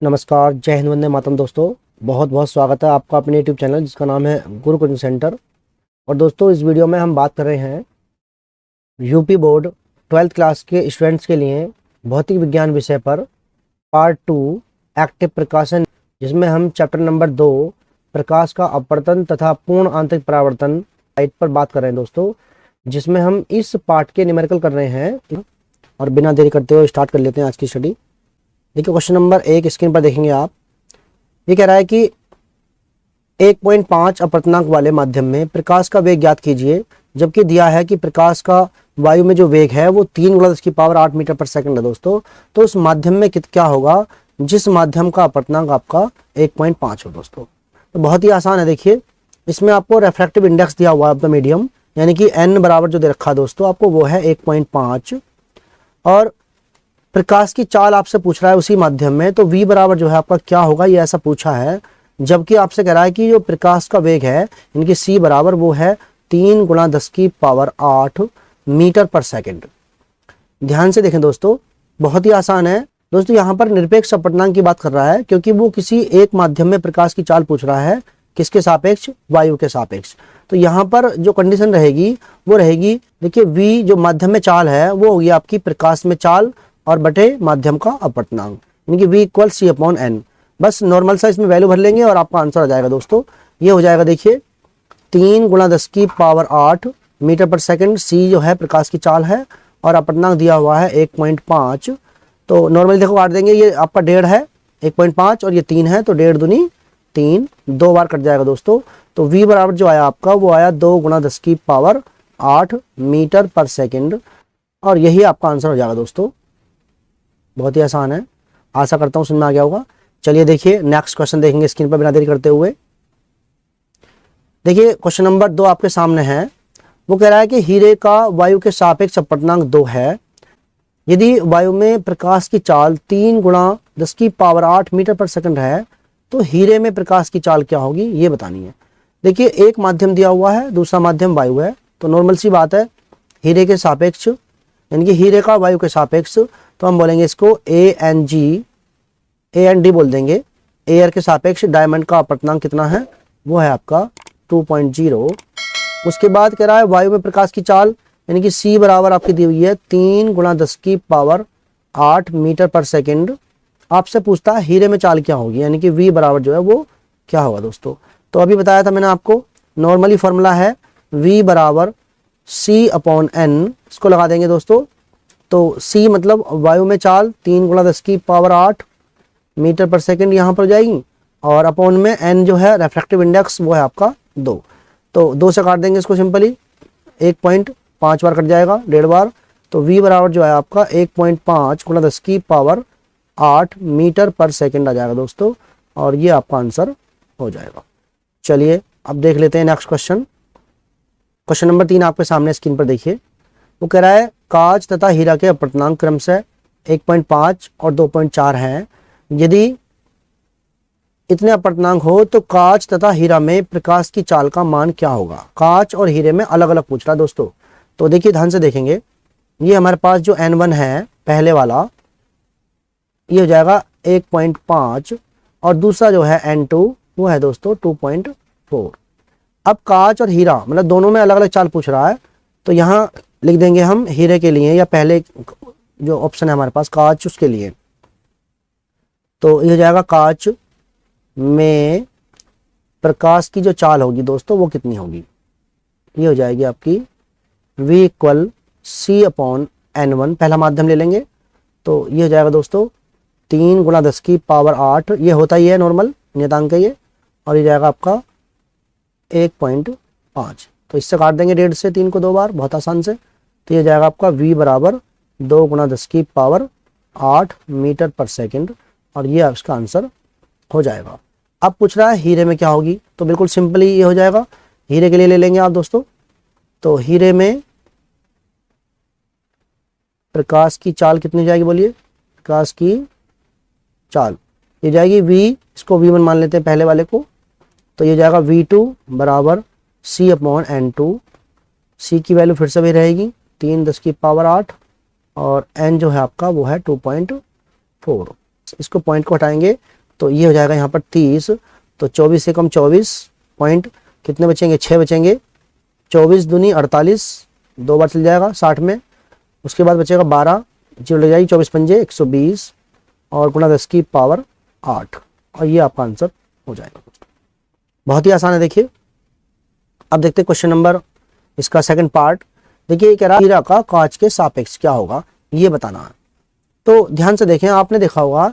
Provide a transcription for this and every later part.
नमस्कार, जय हिंद, वंदे मातरम। दोस्तों बहुत बहुत स्वागत है आपका अपने यूट्यूब चैनल जिसका नाम है गुरु कोचिंग सेंटर। और दोस्तों इस वीडियो में हम बात कर रहे हैं यूपी बोर्ड 12th क्लास के स्टूडेंट्स के लिए भौतिक विज्ञान विषय पर पार्ट 2 एक्टिव प्रकाशन, जिसमें हम चैप्टर नंबर 2 प्रकाश का अपवर्तन तथा पूर्ण आंतरिक परावर्तन साइट पर बात कर रहे हैं दोस्तों, जिसमें हम इस पार्ट के न्यूमेरिकल कर रहे हैं। और बिना देरी करते हुए स्टार्ट कर लेते हैं आज की स्टडी। देखिए क्वेश्चन नंबर 1 स्क्रीन पर देखेंगे आप। ये कह रहा है कि 1.5 अपवर्तनांक वाले माध्यम में प्रकाश का वेग ज्ञात कीजिए, जबकि दिया है कि प्रकाश का वायु में जो वेग है वो 3 × 10⁸ मीटर पर सेकंड है दोस्तों। तो उस माध्यम में क्या होगा जिस माध्यम का अपवर्तनांक आपका 1.5 हो दोस्तों। तो बहुत ही आसान है। देखिए इसमें आपको रेफ्रैक्टिव इंडेक्स दिया हुआ है ऑफ द मीडियम, यानी कि n बराबर जो दे रखा है दोस्तों आपको वो है 1.5, और प्रकाश की चाल आपसे पूछ रहा है उसी माध्यम में, तो v बराबर जो है आपका क्या होगा ये ऐसा पूछा है। जबकि आपसे कह रहा है कि जो प्रकाश का वेग है इनकी c बराबर वो है 3 × 10⁸ मीटर पर सेकंड। ध्यान से देखें दोस्तों, बहुत ही आसान है दोस्तों। यहाँ पर निरपेक्ष अपवर्तनांक की बात कर रहा है क्योंकि वो किसी एक माध्यम में प्रकाश की चाल पूछ रहा है, किसके सापेक्ष, वायु के सापेक्ष। तो यहाँ पर जो कंडीशन रहेगी वो रहेगी, देखिए v जो माध्यम में चाल है वो होगी आपकी प्रकाश में चाल और बटे माध्यम का अपवर्तनांक, यानी कि v = c/n। बस नॉर्मल सा इसमें वैल्यू भर लेंगे और आपका आंसर आ जाएगा दोस्तों। ये हो जाएगा देखिए 3 × 10⁸ मीटर पर सेकंड। c जो है प्रकाश की चाल है और अपवर्तनांक दिया हुआ है 1.5। तो नॉर्मली देखो काट देंगे, ये आपका 1.5 है 1.5 और ये 3 है, तो 1.5 दूनी 3, 2 बार कट जाएगा दोस्तों। तो v बराबर जो आया आपका वो आया 2 × 10⁸ मीटर पर सेकंड, और यही आपका आंसर हो जाएगा दोस्तों। बहुत ही आसान है, आशा करता हूँ समझ में आ गया होगा। चलिए देखिए नेक्स्ट क्वेश्चन देखेंगे स्क्रीन पर बिना देरी करते हुए। देखिए क्वेश्चन नंबर 2 आपके सामने है। वो कह रहा है कि हीरे का वायु के सापेक्ष अपवर्तनांक 2 है। यदि वायु में प्रकाश की चाल 3 × 10⁸ मीटर पर सेकंड है तो हीरे में प्रकाश की चाल क्या होगी ये बतानी है। देखिए एक माध्यम दिया हुआ है, दूसरा माध्यम वायु है, तो नॉर्मल सी बात है हीरे के सापेक्ष, यानी कि हीरे का वायु के सापेक्ष, तो हम बोलेंगे इसको AND बोल देंगे। एयर के सापेक्ष डायमंड का अपवर्तनांक कितना है, वो है आपका 2.0। उसके बाद कह रहा है वायु में प्रकाश की चाल, यानी कि c बराबर आपकी दी हुई है 3 × 10⁸ मीटर पर सेकंड। आपसे पूछता है हीरे में चाल क्या होगी, यानी कि v बराबर जो है वो क्या होगा दोस्तों। तो अभी बताया था मैंने आपको, नॉर्मली फॉर्मूला है v बराबर c/n। इसको लगा देंगे दोस्तों। तो c मतलब वायु में चाल 3 × 10⁸ मीटर पर सेकंड यहाँ पर हो जाएगी, और अपॉन में n जो है रेफ्रैक्टिव इंडेक्स वो है आपका 2। तो 2 से काट देंगे इसको सिंपली, 1.5 बार कट जाएगा 1.5 बार। तो v बराबर जो है आपका 1.5 × 10⁸ मीटर पर सेकंड आ जाएगा दोस्तों, और ये आपका आंसर हो जाएगा। चलिए अब देख लेते हैं नेक्स्ट क्वेश्चन। क्वेश्चन नंबर 3 आपके सामने स्क्रीन पर देखिए। वो कह रहा है कांच तथा हीरा के अपवर्तनांक क्रमशः 1.5 और 2.4 हैं। यदि इतने अपवर्तनांक हो तो कांच तथा हीरा में प्रकाश की चाल का मान क्या होगा। कांच और हीरे में अलग अलग पूछ रहा है दोस्तों। तो देखिए ध्यान से देखेंगे, ये हमारे पास जो N1 है पहले वाला, ये हो जाएगा 1.5, और दूसरा जो है N2 वो है दोस्तों 2.4। अब कांच और हीरा मतलब दोनों में अलग अलग चाल पूछ रहा है, तो यहाँ लिख देंगे हम हीरे के लिए, या पहले जो ऑप्शन है हमारे पास कांच उसके लिए। तो ये हो जाएगा कांच में प्रकाश की जो चाल होगी दोस्तों वो कितनी होगी, ये हो जाएगी आपकी v = c/n1। पहला माध्यम ले लेंगे तो ये हो जाएगा दोस्तों 3 × 10⁸, ये होता ही है नॉर्मल नियतांक ये, और ये जाएगा आपका 1.5। तो इससे काट देंगे 1.5 से 3 को 2 बार, बहुत आसान से। तो ये जाएगा आपका v बराबर 2 × 10⁸ मीटर पर सेकंड, और ये इसका आंसर हो जाएगा। अब पूछ रहा है हीरे में क्या होगी, तो बिल्कुल सिंपली ये हो जाएगा। हीरे के लिए ले लेंगे आप दोस्तों। तो हीरे में प्रकाश की चाल कितनी जाएगी बोलिए, प्रकाश की चाल ये जाएगी v, इसको v1 मान लेते हैं पहले वाले को। तो ये जाएगा v2 बराबर c/n2। c की वैल्यू फिर से भी रहेगी 3 × 10⁸, और n जो है आपका वो है 2.4। इसको पॉइंट को हटाएंगे तो ये हो जाएगा यहाँ पर 30, तो 24 से कम 24 पॉइंट कितने बचेंगे, 6 बचेंगे। 24 दूनी 48, 2 बार चल जाएगा 60 में। उसके बाद बचेगा 12, जीरो लग जाएगी, 24 पंजे 120 और गुणा 10 की पावर 8, और ये आपका आंसर हो जाएगा। बहुत ही आसान है। देखिए अब देखते हैं क्वेश्चन नंबर इसका सेकंड पार्ट। देखिए ये कह रहा है हीरा का कांच के सापेक्ष क्या होगा, ये बताना है। तो ध्यान से देखें, आपने देखा होगा,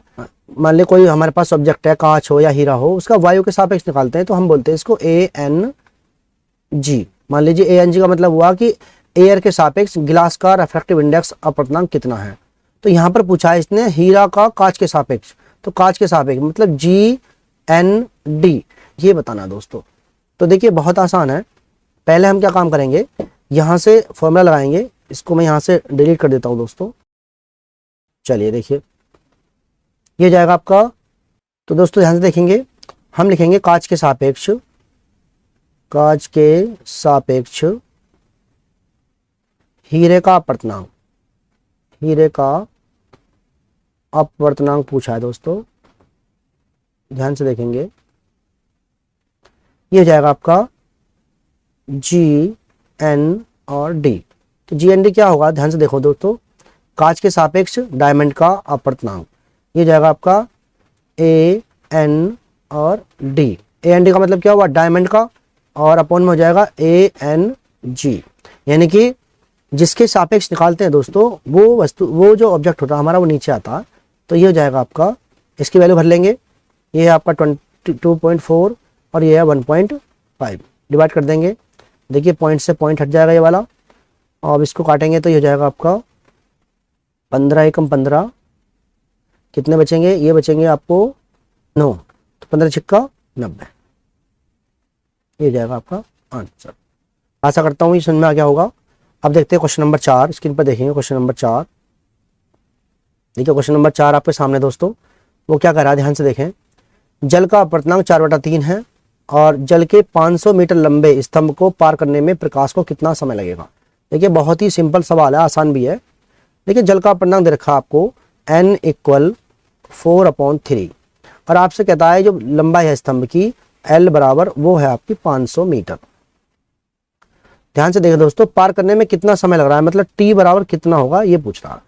मान ली कोई हमारे पास ऑब्जेक्ट है, कांच हो या हीरा हो, उसका वायु के सापेक्ष निकालते हैं तो हम बोलते हैं इसको ANG। मान लीजिए ANG का मतलब हुआ कि एयर के सापेक्ष गिलास का रिफ्रैक्टिव इंडेक्स अपवर्तनांक कितना है। तो यहाँ पर पूछा है इसने हीरा का कांच के सापेक्ष, तो कांच के सापेक्ष मतलब GND, ये बताना है दोस्तों। तो देखिए बहुत आसान है। पहले हम क्या काम करेंगे, यहाँ से फॉर्मूला लगाएंगे, इसको मैं यहाँ से डिलीट कर देता हूँ दोस्तों। चलिए देखिए ये जाएगा आपका, तो दोस्तों ध्यान से देखेंगे, हम लिखेंगे कांच के सापेक्ष, कांच के सापेक्ष हीरे का अपवर्तनांक, हीरे का अपवर्तनांक पूछा है दोस्तों। ध्यान से देखेंगे ये जाएगा आपका GN और D। तो GND क्या होगा, ध्यान से देखो दोस्तों, कांच के सापेक्ष डायमंड का अपवर्तनांक, ये जाएगा आपका AN और D। AND का मतलब क्या हुआ, डायमंड का, और अपॉन में हो जाएगा ANG, यानी कि जिसके सापेक्ष निकालते हैं दोस्तों वो वस्तु, वो जो ऑब्जेक्ट होता है हमारा वो नीचे आता है। तो ये हो जाएगा आपका, इसकी वैल्यू भर लेंगे, ये है आपका 22.4 और ये है 1.5, डिवाइड कर देंगे। देखिए पॉइंट से पॉइंट हट जाएगा ये वाला, और इसको काटेंगे तो ये हो जाएगा आपका 15 एकम 15, कितने बचेंगे, ये बचेंगे आपको 9, तो 15 छिक्का 90, ये जाएगा आपका आंसर। आशा करता हूँ ये समझ में आ गया होगा। अब देखते हैं क्वेश्चन नंबर 4, स्क्रीन पर देखेंगे क्वेश्चन नंबर 4। देखिए क्वेश्चन नंबर 4 आपके सामने दोस्तों, वो क्या कर रहा है, ध्यान से देखें। जल का अपवर्तनांक 4/3 है और जल के 500 मीटर लंबे स्तंभ को पार करने में प्रकाश को कितना समय लगेगा। देखिए बहुत ही सिंपल सवाल है, आसान भी है। देखिए जल का अपवर्तनांक दे रखा है आपको N = 4/3, और आपसे कहता है जो लंबाई है स्तंभ की L बराबर वो है आपकी 500 मीटर। ध्यान से देखिए दोस्तों, पार करने में कितना समय लग रहा है, मतलब T बराबर कितना होगा ये पूछ रहा है।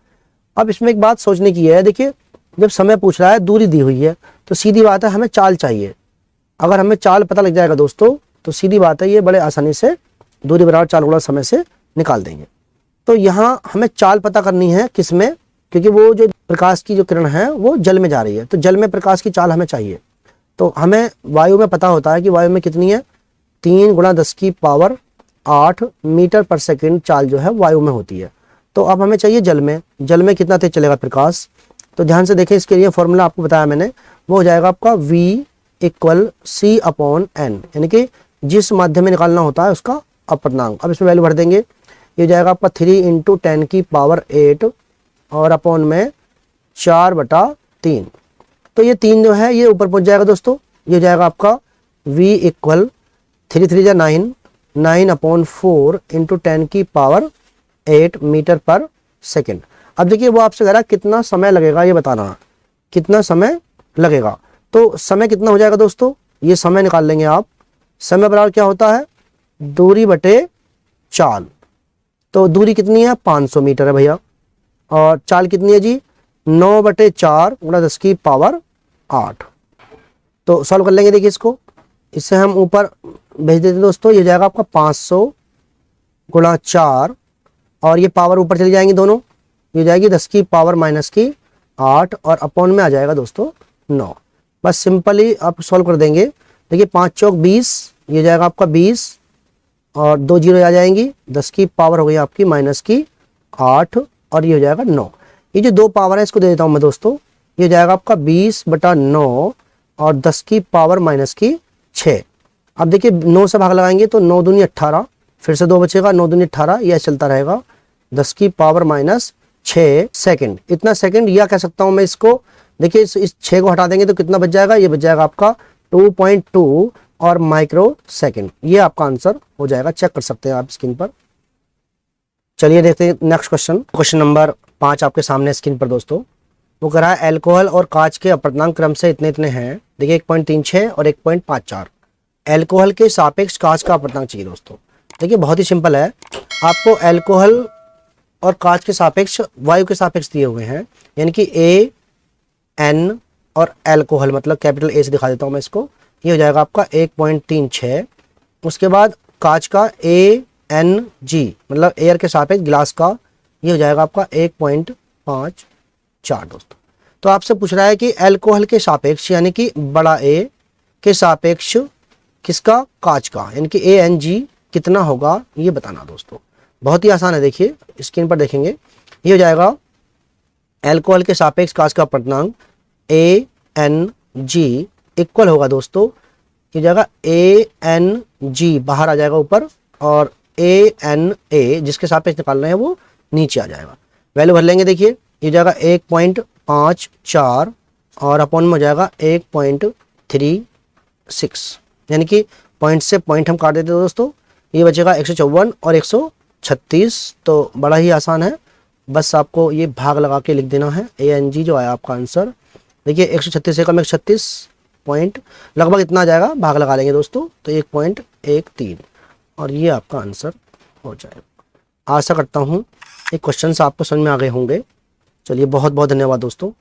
अब इसमें एक बात सोचने की है, देखिए जब समय पूछ रहा है, दूरी दी हुई है, तो सीधी बात है हमें चाल चाहिए। अगर हमें चाल पता लग जाएगा दोस्तों तो सीधी बात है ये बड़े आसानी से दूरी बराबर चाल गुणा समय से निकाल देंगे। तो यहाँ हमें चाल पता करनी है किसमें, क्योंकि वो जो प्रकाश की जो किरण है वो जल में जा रही है, तो जल में प्रकाश की चाल हमें चाहिए। तो हमें वायु में पता होता है कि वायु में कितनी है, 3 × 10⁸ मीटर पर सेकंड चाल जो है वायु में होती है। तो अब हमें चाहिए जल में, जल में कितना तेज चलेगा प्रकाश। तो ध्यान से देखें, इसके लिए फॉर्मूला आपको बताया मैंने, वो हो जाएगा आपका V = C/N, यानी कि जिस माध्यम में निकालना होता है उसका अपवर्तनांक। अब इसमें वैल्यू भर देंगे, ये जाएगा आपका 3 × 10⁸ और अपॉन में 4/3। तो ये 3 जो है ये ऊपर पहुंच जाएगा दोस्तों, ये जाएगा आपका V = 3 3 जा 9, 9/4 × 10⁸ मीटर पर सेकंड। अब देखिए वो आपसे कह रहा है कितना समय लगेगा, ये बताना है कितना समय लगेगा। तो समय कितना हो जाएगा दोस्तों, ये समय निकाल लेंगे आप। समय बराबर क्या होता है, दूरी बटे चाल। तो दूरी कितनी है, 500 मीटर है भैया, और चाल कितनी है जी, 9/4 × 10⁸। तो सॉल्व कर लेंगे। देखिए इसको, इससे हम ऊपर भेज देते दोस्तों, ये जाएगा आपका 500 × 4, और ये पावर ऊपर चली जाएंगी दोनों, ये जाएगी 10⁻⁸ और अपॉन में आ जाएगा दोस्तों 9। बस सिंपली आप सॉल्व कर देंगे। देखिए 5 चौक 20, ये जाएगा आपका 20 और 2 जीरो आ जाएंगी, 10 की पावर हो गई आपकी -8 और ये हो जाएगा 9। ये जो 2 पावर है इसको दे देता हूँ मैं दोस्तों, ये जाएगा आपका 20/9 और 10 की पावर -6। अब देखिए 9 से भाग लगाएंगे तो 9 दूनी 18, फिर से 2 बचेगा, 9 दूनी 18, यह चलता रहेगा 10 की पावर -6 सेकंड। इतना सेकंड या कह सकता हूं मैं इसको, देखिए इस 6 को हटा देंगे तो कितना बच जाएगा, ये बच जाएगा आपका 2.2 और माइक्रो सेकंड। ये आपका आंसर हो जाएगा, चेक कर सकते हैं आप स्क्रीन पर। चलिए देखते हैं नेक्स्ट क्वेश्चन, क्वेश्चन नंबर 5 आपके सामने स्क्रीन पर दोस्तों। वो कह रहा है एल्कोहल और कांच के अपवर्तनांक क्रम से इतने इतने हैं। देखिए 1.36 और 1.54। एल्कोहल के सापेक्ष कांच का अपवर्तनांक चाहिए दोस्तों। देखिए बहुत ही सिंपल है, आपको एल्कोहल और कांच के सापेक्ष वायु के सापेक्ष दिए हुए हैं, यानी कि ए एन और एल्कोहल मतलब कैपिटल ए से दिखा देता हूँ मैं इसको। ये हो जाएगा आपका 1.36। उसके बाद कांच का ए एन जी मतलब एयर के सापेक्ष गिलास का, ये हो जाएगा आपका 1.54 दोस्तों। तो आपसे पूछ रहा है कि एल्कोहल के सापेक्ष यानी कि बड़ा ए के सापेक्ष किसका, कांच का, यानी कि ए एन जी कितना होगा ये बताना दोस्तों। बहुत ही आसान है, देखिए स्क्रीन पर देखेंगे। ये हो जाएगा एल्कोहल के सापेक्ष कांच का अपवर्तनांक ए एन जी इक्वल होगा दोस्तों, ये हो जाएगा ए एन जी बाहर आ जाएगा ऊपर और ए एन ए जिसके सापेक्ष निकालना है वो नीचे आ जाएगा। वैल्यू भर लेंगे, देखिए ये हो जाएगा 1.54 और अपॉन में हो जाएगा 1.36, यानी कि पॉइंट से पॉइंट हम काट देते हैं दोस्तों। ये बचेगा 154 और 136। तो बड़ा ही आसान है, बस आपको ये भाग लगा के लिख देना है। ए एन जी जो आया आपका आंसर, देखिए 136 से कम 136 पॉइंट लगभग इतना आ जाएगा, भाग लगा लेंगे दोस्तों तो 1.13 और ये आपका आंसर हो जाएगा। आशा करता हूँ ये क्वेश्चन आपको समझ में आ गए होंगे। चलिए बहुत बहुत धन्यवाद दोस्तों।